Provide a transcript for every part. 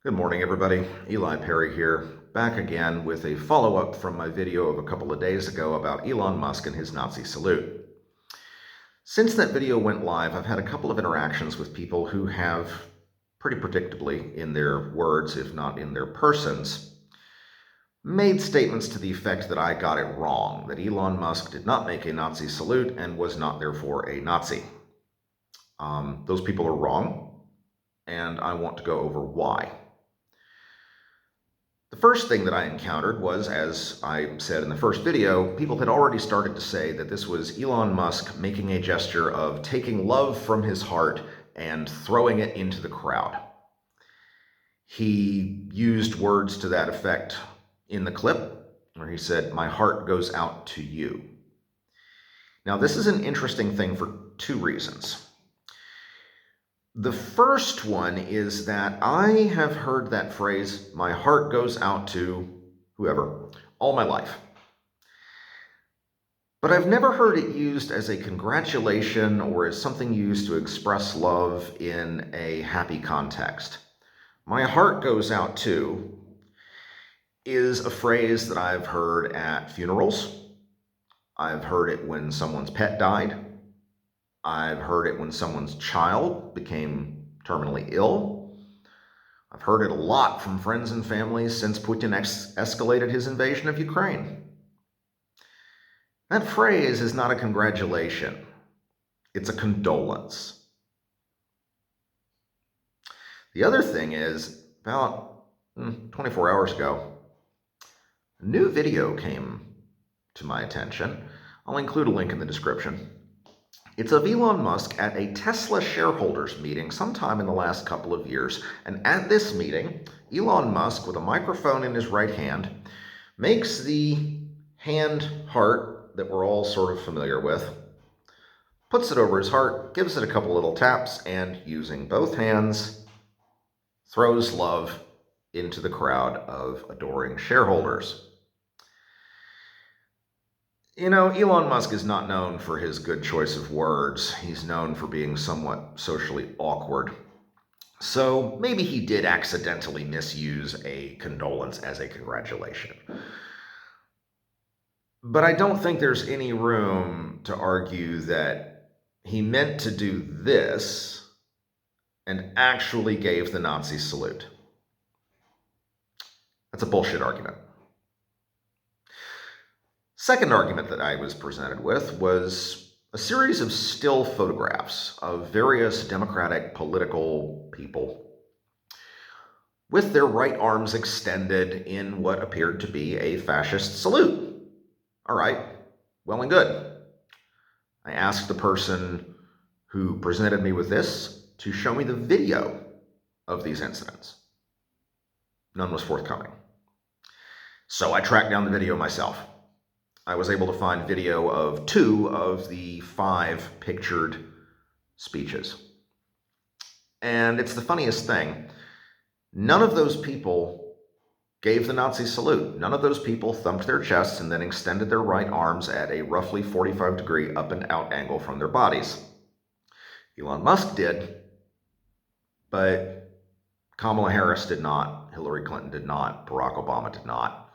Good morning, everybody. Eli Perry here, back again with a follow-up from my video of a couple of days ago about Elon Musk and his Nazi salute. Since that video went live, I've had a couple of interactions with people who have, pretty predictably, in their words, if not in their persons, made statements to the effect that I got it wrong, that Elon Musk did not make a Nazi salute and was not therefore a Nazi. Those people are wrong, and I want to go over why. The first thing that I encountered was, as I said in the first video, people had already started to say that this was Elon Musk making a gesture of taking love from his heart and throwing it into the crowd. He used words to that effect in the clip where he said, "My heart goes out to you." Now, this is an interesting thing for two reasons. The first one is that I have heard that phrase, "my heart goes out to whoever," all my life. But I've never heard it used as a congratulation or as something used to express love in a happy context. "My heart goes out to" is a phrase that I've heard at funerals. I've heard it when someone's pet died. I've heard it when someone's child became terminally ill. I've heard it a lot from friends and family since Putin escalated his invasion of Ukraine. That phrase is not a congratulation. It's a condolence. The other thing is, about 24 hours ago, a new video came to my attention. I'll include a link in the description. It's of Elon Musk at a Tesla shareholders meeting sometime in the last couple of years. And at this meeting, Elon Musk, with a microphone in his right hand, makes the hand heart that we're all sort of familiar with, puts it over his heart, gives it a couple little taps, and using both hands, throws love into the crowd of adoring shareholders. You know, Elon Musk is not known for his good choice of words. He's known for being somewhat socially awkward. So maybe he did accidentally misuse a condolence as a congratulation. But I don't think there's any room to argue that he meant to do this and actually gave the Nazi salute. That's a bullshit argument. Second argument that I was presented with was a series of still photographs of various Democratic political people with their right arms extended in what appeared to be a fascist salute. All right, well and good. I asked the person who presented me with this to show me the video of these incidents. None was forthcoming. So I tracked down the video myself. I was able to find video of 2 of the 5 pictured speeches. And it's the funniest thing. None of those people gave the Nazi salute. None of those people thumped their chests and then extended their right arms at a roughly 45-degree up and out angle from their bodies. Elon Musk did, but Kamala Harris did not, Hillary Clinton did not, Barack Obama did not.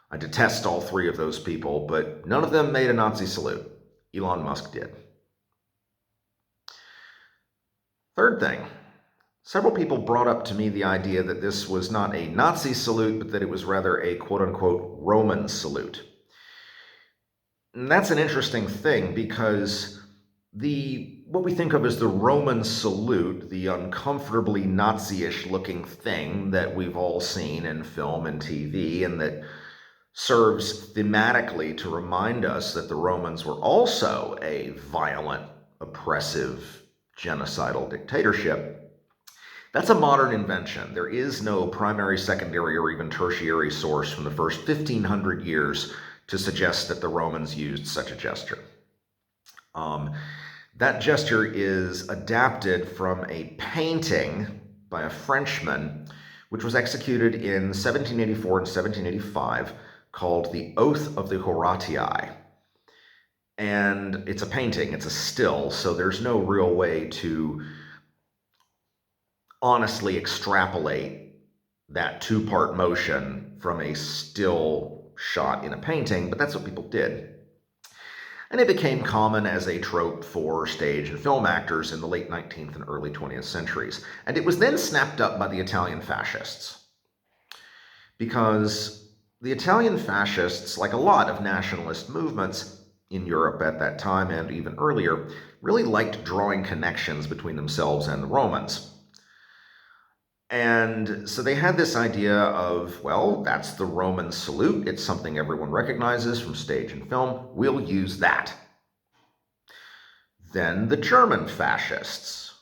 I detest all 3 of those people, but none of them made a Nazi salute. Elon Musk did. Third thing, several people brought up to me the idea that this was not a Nazi salute, but that it was rather a quote-unquote Roman salute. And that's an interesting thing because what we think of as the Roman salute, the uncomfortably Nazi-ish looking thing that we've all seen in film and TV, and that serves thematically to remind us that the Romans were also a violent, oppressive, genocidal dictatorship. That's a modern invention. There is no primary, secondary, or even tertiary source from the first 1,500 years to suggest that the Romans used such a gesture. That gesture is adapted from a painting by a Frenchman, which was executed in 1784 and 1785, called The Oath of the Horatii. And it's a painting, it's a still, so there's no real way to honestly extrapolate that two-part motion from a still shot in a painting, but that's what people did. And it became common as a trope for stage and film actors in the late 19th and early 20th centuries. And it was then snapped up by the Italian fascists. Because the Italian fascists, like a lot of nationalist movements in Europe at that time and even earlier, really liked drawing connections between themselves and the Romans. And so they had this idea of, well, that's the Roman salute. It's something everyone recognizes from stage and film. We'll use that. Then the German fascists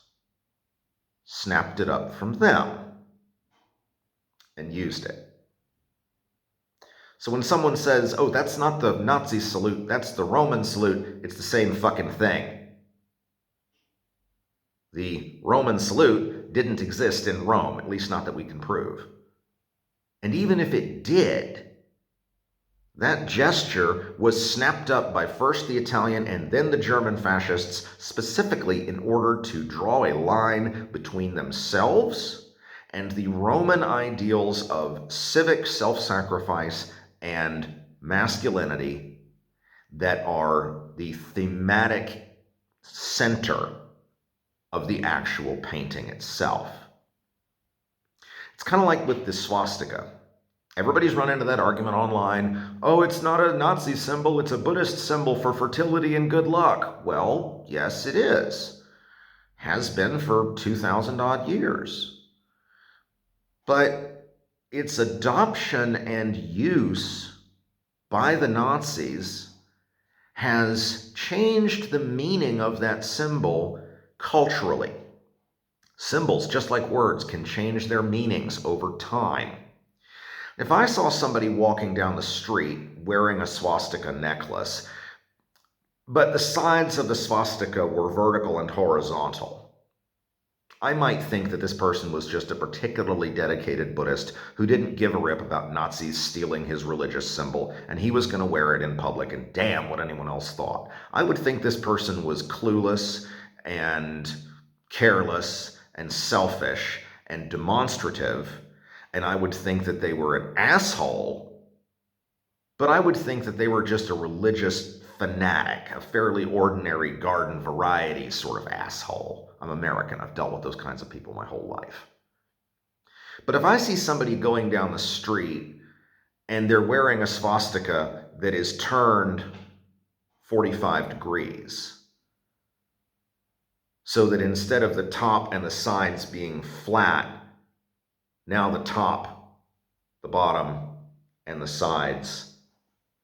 snapped it up from them and used it. So when someone says, oh, that's not the Nazi salute, that's the Roman salute, it's the same fucking thing. The Roman salute didn't exist in Rome, at least not that we can prove. And even if it did, that gesture was snapped up by first the Italian and then the German fascists specifically in order to draw a line between themselves and the Roman ideals of civic self-sacrifice and masculinity that are the thematic center of the actual painting itself. It's kind of like with the swastika. Everybody's run into that argument online. Oh, it's not a Nazi symbol, it's a Buddhist symbol for fertility and good luck. Well, yes, it is. Has been for 2,000 odd years. But its adoption and use by the Nazis has changed the meaning of that symbol culturally. Symbols, just like words, can change their meanings over time. If I saw somebody walking down the street wearing a swastika necklace, but the sides of the swastika were vertical and horizontal, I might think that this person was just a particularly dedicated Buddhist who didn't give a rip about Nazis stealing his religious symbol, and he was going to wear it in public, and damn what anyone else thought. I would think this person was clueless and careless and selfish and demonstrative, and I would think that they were an asshole, but I would think that they were just a religious fanatic, a fairly ordinary garden variety sort of asshole. I'm American. I've dealt with those kinds of people my whole life. But if I see somebody going down the street and they're wearing a swastika that is turned 45 degrees, so that instead of the top and the sides being flat, now the top, the bottom, and the sides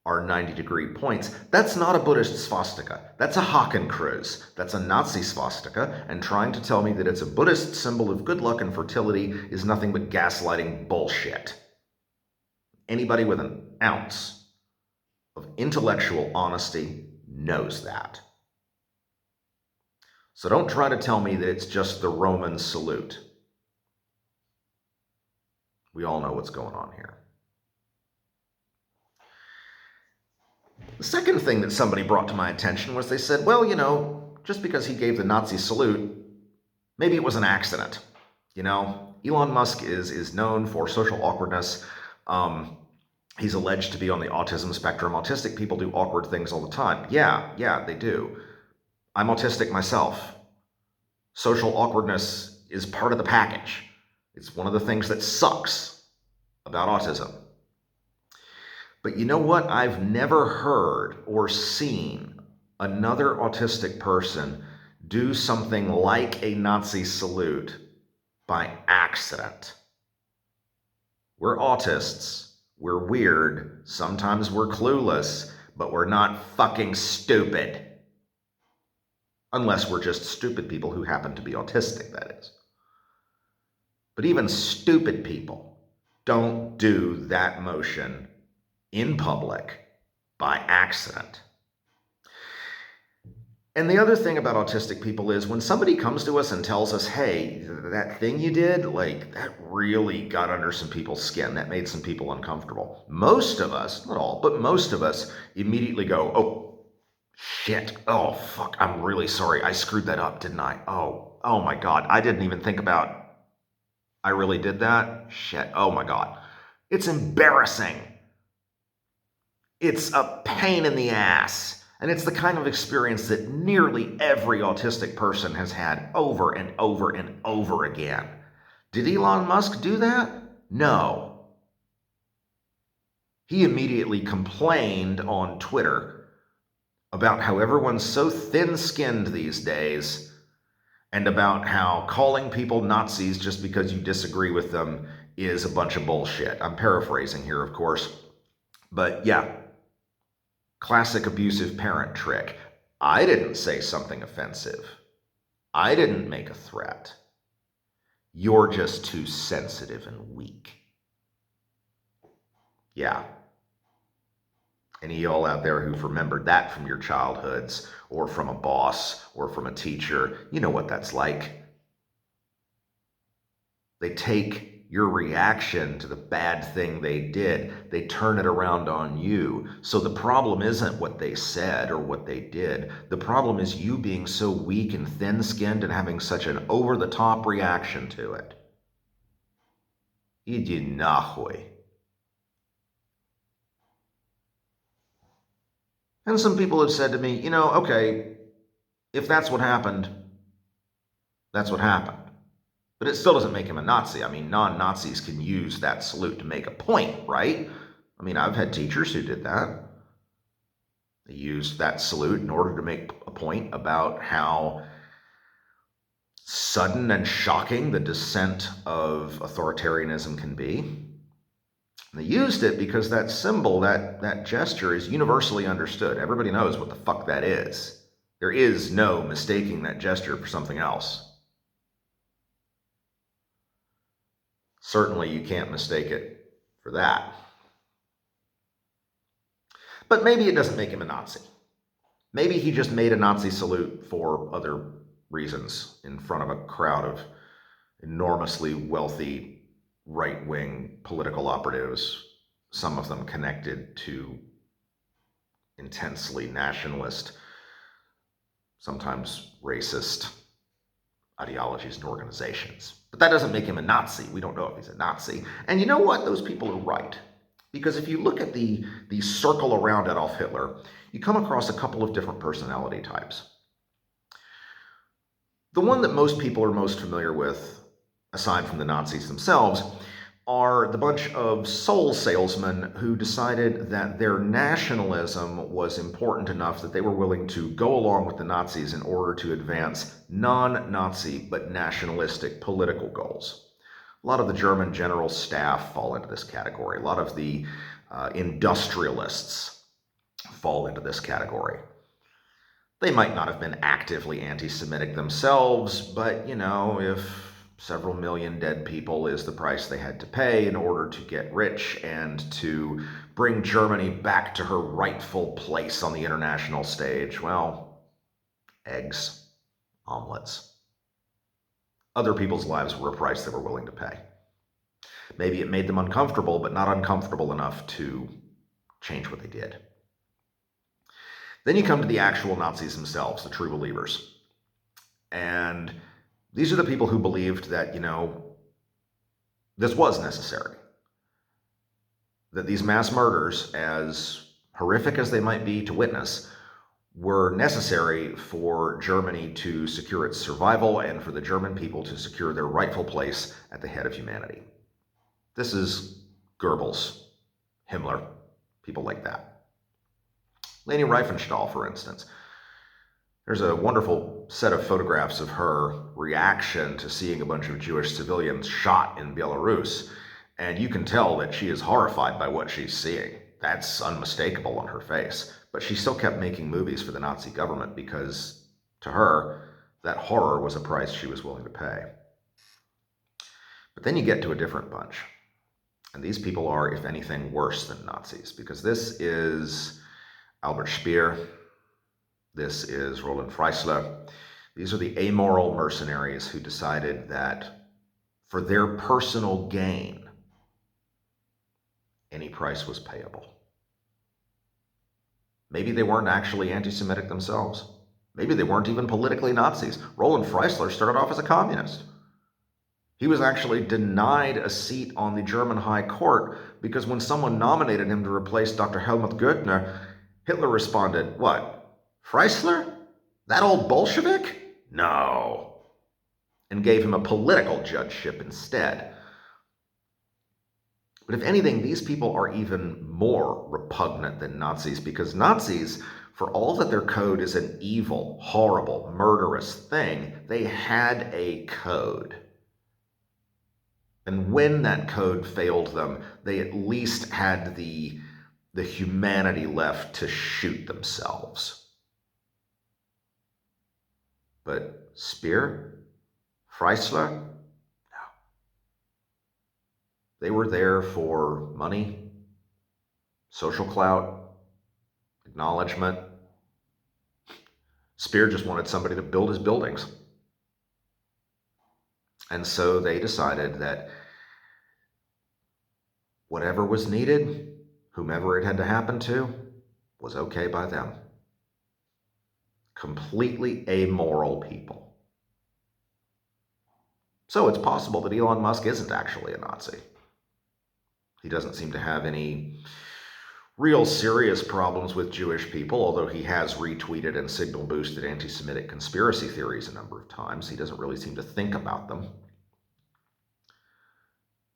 are 90-degree points. That's not a Buddhist swastika. That's a Hakenkreuz. That's a Nazi swastika, and trying to tell me that it's a Buddhist symbol of good luck and fertility is nothing but gaslighting bullshit. Anybody with an ounce of intellectual honesty knows that. So don't try to tell me that it's just the Roman salute. We all know what's going on here. The second thing that somebody brought to my attention was they said, well, just because he gave the Nazi salute, maybe it was an accident. Elon Musk is known for social awkwardness. He's alleged to be on the autism spectrum. Autistic people do awkward things all the time. Yeah, they do. I'm autistic myself. Social awkwardness is part of the package. It's one of the things that sucks about autism. But you know what? I've never heard or seen another autistic person do something like a Nazi salute by accident. We're autists. We're weird. Sometimes we're clueless, but we're not fucking stupid. Unless we're just stupid people who happen to be autistic, that is. But even stupid people don't do that motion in public by accident. And the other thing about autistic people is when somebody comes to us and tells us, hey, that thing you did, that really got under some people's skin. That made some people uncomfortable. Most of us, not all, but most of us immediately go, oh, shit. Oh, fuck. I'm really sorry. I screwed that up, didn't I? Oh my God. I didn't even think about. I really did that? Shit. Oh my God. It's embarrassing. It's a pain in the ass. And it's the kind of experience that nearly every autistic person has had over and over and over again. Did Elon Musk do that? No. He immediately complained on Twitter about how everyone's so thin skinned these days and about how calling people Nazis just because you disagree with them is a bunch of bullshit. I'm paraphrasing here, of course. But yeah, classic abusive parent trick. I didn't say something offensive. I didn't make a threat. You're just too sensitive and weak. Yeah. Any of y'all out there who've remembered that from your childhoods or from a boss or from a teacher, you know what that's like. They take your reaction to the bad thing they did, they turn it around on you. So the problem isn't what they said or what they did. The problem is you being so weak and thin-skinned and having such an over-the-top reaction to it. Иди нахуй. And some people have said to me, okay, if that's what happened, that's what happened. But it still doesn't make him a Nazi. I mean, non-Nazis can use that salute to make a point, right? I mean, I've had teachers who did that. They used that salute in order to make a point about how sudden and shocking the descent of authoritarianism can be. And they used it because that symbol, that gesture is universally understood. Everybody knows what the fuck that is. There is no mistaking that gesture for something else. Certainly you can't mistake it for that. But maybe it doesn't make him a Nazi. Maybe he just made a Nazi salute for other reasons in front of a crowd of enormously wealthy right-wing political operatives, some of them connected to intensely nationalist, sometimes racist ideologies and organizations. But that doesn't make him a Nazi. We don't know if he's a Nazi. And you know what? Those people are right. Because if you look at the circle around Adolf Hitler, you come across a couple of different personality types. The one that most people are most familiar with, aside from the Nazis themselves, are the bunch of soul salesmen who decided that their nationalism was important enough that they were willing to go along with the Nazis in order to advance non-Nazi but nationalistic political goals. A lot of the German general staff fall into this category. A lot of the industrialists fall into this category. They might not have been actively anti-Semitic themselves, but, if several million dead people is the price they had to pay in order to get rich and to bring Germany back to her rightful place on the international stage, well, eggs, omelets. Other people's lives were a price they were willing to pay. Maybe it made them uncomfortable, but not uncomfortable enough to change what they did. Then you come to the actual Nazis themselves, the true believers. And these are the people who believed that, this was necessary. That these mass murders, as horrific as they might be to witness, were necessary for Germany to secure its survival and for the German people to secure their rightful place at the head of humanity. This is Goebbels, Himmler, people like that. Leni Riefenstahl, for instance. There's a wonderful set of photographs of her reaction to seeing a bunch of Jewish civilians shot in Belarus, and you can tell that she is horrified by what she's seeing. That's unmistakable on her face. But she still kept making movies for the Nazi government because, to her, that horror was a price she was willing to pay. But then you get to a different bunch. And these people are, if anything, worse than Nazis, because this is Albert Speer. This is Roland Freisler. These are the amoral mercenaries who decided that for their personal gain, any price was payable. Maybe they weren't actually anti-Semitic themselves. Maybe they weren't even politically Nazis. Roland Freisler started off as a communist. He was actually denied a seat on the German High Court because when someone nominated him to replace Dr. Helmut Goethner, Hitler responded, "What? Freisler? That old Bolshevik? No." And gave him a political judgeship instead. But if anything, these people are even more repugnant than Nazis because Nazis, for all that their code is an evil, horrible, murderous thing, they had a code. And when that code failed them, they at least had the humanity left to shoot themselves. But Speer? Freisler? No. They were there for money, social clout, acknowledgement. Speer just wanted somebody to build his buildings. And so they decided that whatever was needed, whomever it had to happen to, was okay by them. Completely amoral people. So it's possible that Elon Musk isn't actually a Nazi. He doesn't seem to have any real serious problems with Jewish people, although he has retweeted and signal boosted anti-Semitic conspiracy theories a number of times. He doesn't really seem to think about them.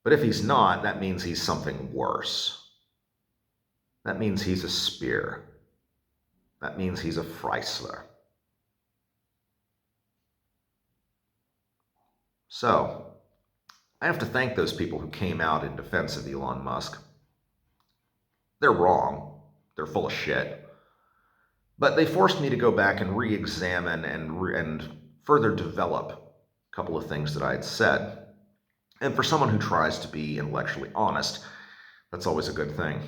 But if he's not, that means he's something worse. That means he's a Speer. That means he's a Freisler. So, I have to thank those people who came out in defense of Elon Musk. They're wrong. They're full of shit. But they forced me to go back and re-examine and further develop a couple of things that I had said. And for someone who tries to be intellectually honest, that's always a good thing.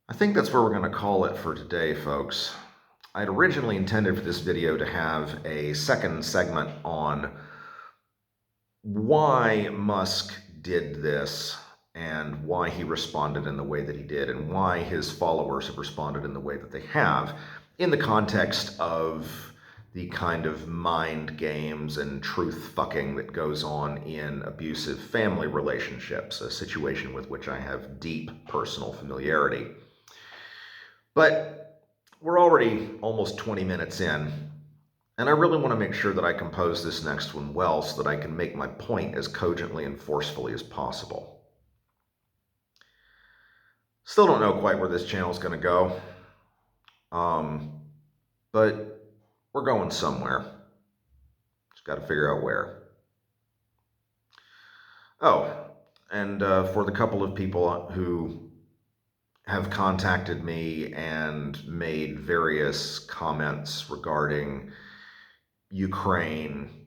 I think that's where we're going to call it for today, folks. I had originally intended for this video to have a second segment on why Musk did this and why he responded in the way that he did and why his followers have responded in the way that they have in the context of the kind of mind games and truth fucking that goes on in abusive family relationships, a situation with which I have deep personal familiarity. But we're already almost 20 minutes in, and I really want to make sure that I compose this next one well so that I can make my point as cogently and forcefully as possible. Still don't know quite where this channel is going to go, but we're going somewhere. Just got to figure out where. Oh, and for the couple of people who have contacted me and made various comments regarding Ukraine,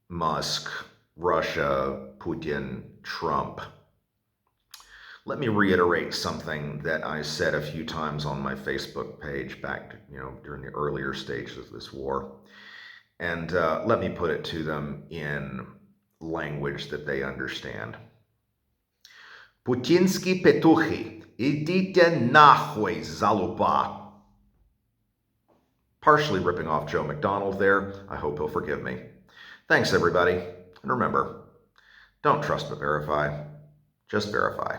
Musk, Russia, Putin, Trump, let me reiterate something that I said a few times on my Facebook page back, during the earlier stages of this war. And let me put it to them in language that they understand. Putinsky petuchy, idite nahoi zalupa. Partially ripping off Joe McDonald there. I hope he'll forgive me. Thanks, everybody. And remember, don't trust but verify. Just verify.